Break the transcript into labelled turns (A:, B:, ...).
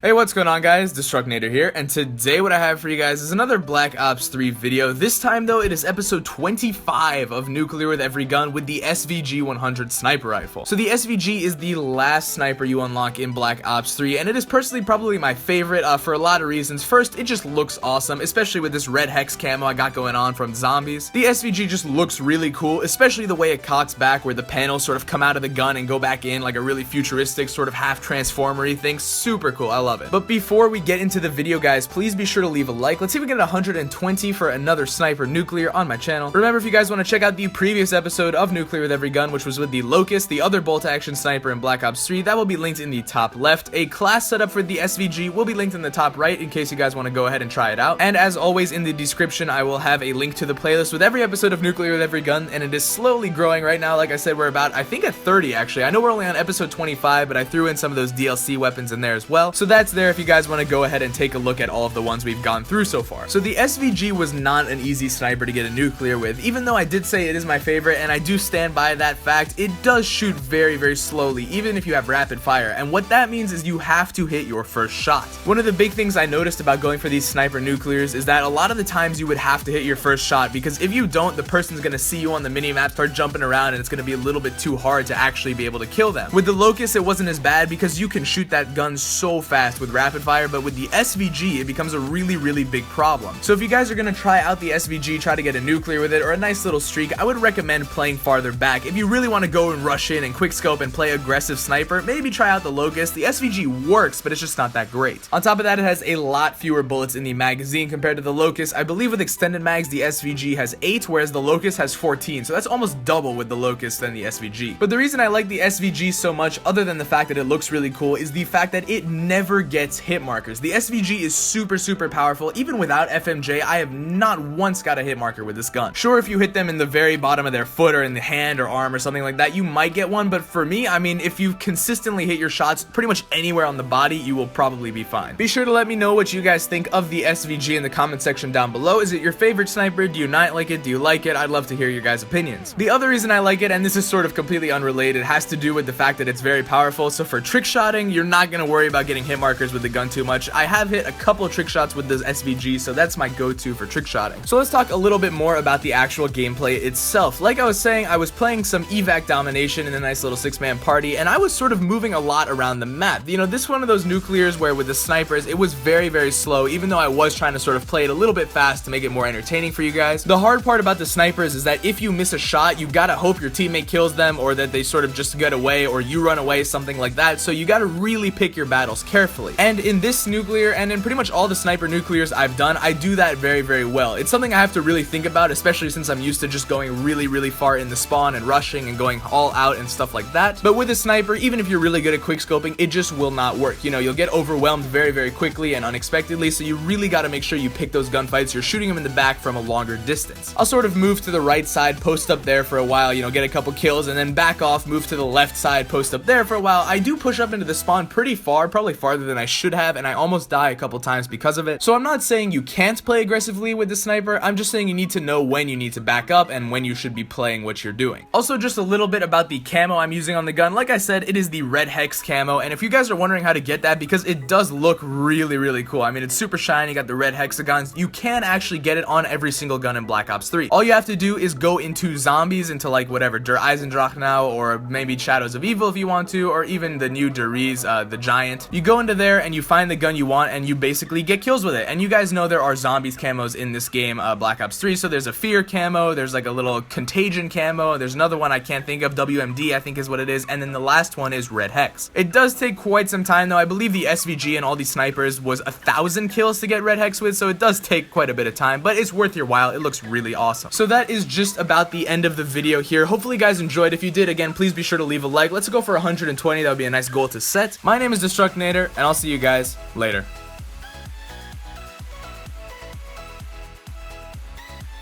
A: Hey, what's going on, guys? Destructinator here, and today what I have for you guys is another Black Ops 3 video. This time, though, it is episode 25 of Nuclear with Every Gun with the SVG 100 sniper rifle. So the SVG is the last sniper you unlock in Black Ops 3, and it is personally probably my favorite for a lot of reasons. First, it just looks awesome, especially with this red hex camo I got going on from zombies. The SVG just looks really cool, especially the way it cocks back, where the panels sort of come out of the gun and go back in like a really futuristic sort of half transformer-y thing. Super cool. I love it. But before we get into the video, guys, please be sure to leave a like. Let's see if we get 120 for another sniper nuclear on my channel. Remember, if you guys want to check out the previous episode of Nuclear with Every Gun, which was with the Locust, the other bolt action sniper in Black Ops 3, that will be linked in the top left. A class setup for the SVG will be linked in the top right in case you guys want to go ahead and try it out. And as always, in the description, I will have a link to the playlist with every episode of Nuclear with Every Gun, and it is slowly growing right now. Like I said, we're about, I think, at 30 actually. I know we're only on episode 25, but I threw in some of those DLC weapons in there as well. So that's there if you guys want to go ahead and take a look at all of the ones we've gone through so far. So the SVG was not an easy sniper to get a nuclear with. Even though I did say it is my favorite, and I do stand by that fact, it does shoot very, very slowly, even if you have rapid fire. And what that means is you have to hit your first shot. One of the big things I noticed about going for these sniper nuclears is that a lot of the times you would have to hit your first shot, because if you don't, the person's gonna see you on the mini-map, start jumping around, and it's gonna be a little bit too hard to actually be able to kill them. With the Locust, it wasn't as bad because you can shoot that gun so fast with rapid fire, but with the SVG, it becomes a really, really big problem. So if you guys are gonna try out the SVG, try to get a nuclear with it, or a nice little streak, I would recommend playing farther back. If you really want to go and rush in and quickscope and play aggressive sniper, maybe try out the Locust. The SVG works, but it's just not that great. On top of that, it has a lot fewer bullets in the magazine compared to the Locust. I believe with extended mags, the SVG has 8, whereas the Locust has 14, so that's almost double with the Locust than the SVG. But the reason I like the SVG so much, other than the fact that it looks really cool, is the fact that it never gets hit markers. The SVG is super powerful. Even without FMJ, I have not once got a hit marker with this gun. Sure, if you hit them in the very bottom of their foot or in the hand or arm or something like that, you might get one, but for me, I mean, if you consistently hit your shots pretty much anywhere on the body, you will probably be fine. Be sure to let me know what you guys think of the SVG in the comment section down below. Is it your favorite sniper? Do you not like it? Do you like it? I'd love to hear your guys' opinions. The other reason I like it, and this is sort of completely unrelated, has to do with the fact that it's very powerful. So for trick shotting, you're not going to worry about getting hit markers with the gun too much. I have hit a couple of trick shots with this SVG, so that's my go-to for trick shotting. So let's talk a little bit more about the actual gameplay itself. Like I was saying, I was playing some evac domination in a nice little 6-man party, and I was sort of moving a lot around the map. You know, this is one of those nuclears where with the snipers, it was very slow, even though I was trying to sort of play it a little bit fast to make it more entertaining for you guys. The hard part about the snipers is that if you miss a shot, you gotta hope your teammate kills them, or that they sort of just get away, or you run away, something like that. So you gotta really pick your battles carefully. And in this nuclear, and in pretty much all the sniper nuclears I've done, I do that very well. It's something I have to really think about, especially since I'm used to just going really far in the spawn and rushing and going all out and stuff like that. But with a sniper, even if you're really good at quickscoping, it just will not work. You know, you'll get overwhelmed very quickly and unexpectedly, so you really got to make sure you pick those gunfights. You're shooting them in the back from a longer distance. I'll sort of move to the right side, post up there for a while, you know, get a couple kills, and then back off, move to the left side, post up there for a while. I do push up into the spawn pretty far, probably farther than I should have, and I almost die a couple times because of it. So I'm not saying you can't play aggressively with the sniper, I'm just saying you need to know when you need to back up and when you should be playing what you're doing. Also, just a little bit about the camo I'm using on the gun. Like I said, it is the red hex camo, and if you guys are wondering how to get that, because it does look really cool. I mean, it's super shiny, you got the red hexagons. You can actually get it on every single gun in Black Ops 3. All you have to do is go into zombies, into like whatever, Der Eisendrachnau, or maybe Shadows of Evil if you want to, or even the new Der Riese, the Giant. You go into there and you find the gun you want, and you basically get kills with it. And you guys know there are zombies camos in this game, Black Ops 3. So there's a fear camo, there's like a little contagion camo, there's another one I can't think of, WMD I think is what it is, and then the last one is red hex. It does take quite some time though. I believe the SVG and all these snipers was 1,000 kills to get red hex with, so it does take quite a bit of time, but it's worth your while. It looks really awesome. So that is just about the end of the video here. Hopefully you guys enjoyed. If you did, again, please be sure to leave a like. Let's go for 120. That would be a nice goal to set. My name is Destructinator, and I'll see you guys later.